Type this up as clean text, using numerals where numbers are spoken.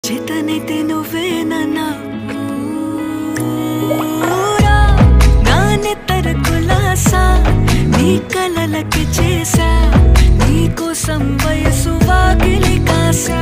చేతనైతే నువ్వేనన్నా నానెత్తర కులాసా నీ కలలకి చేసా నీ కోసం వయసు వాకిలి కాసా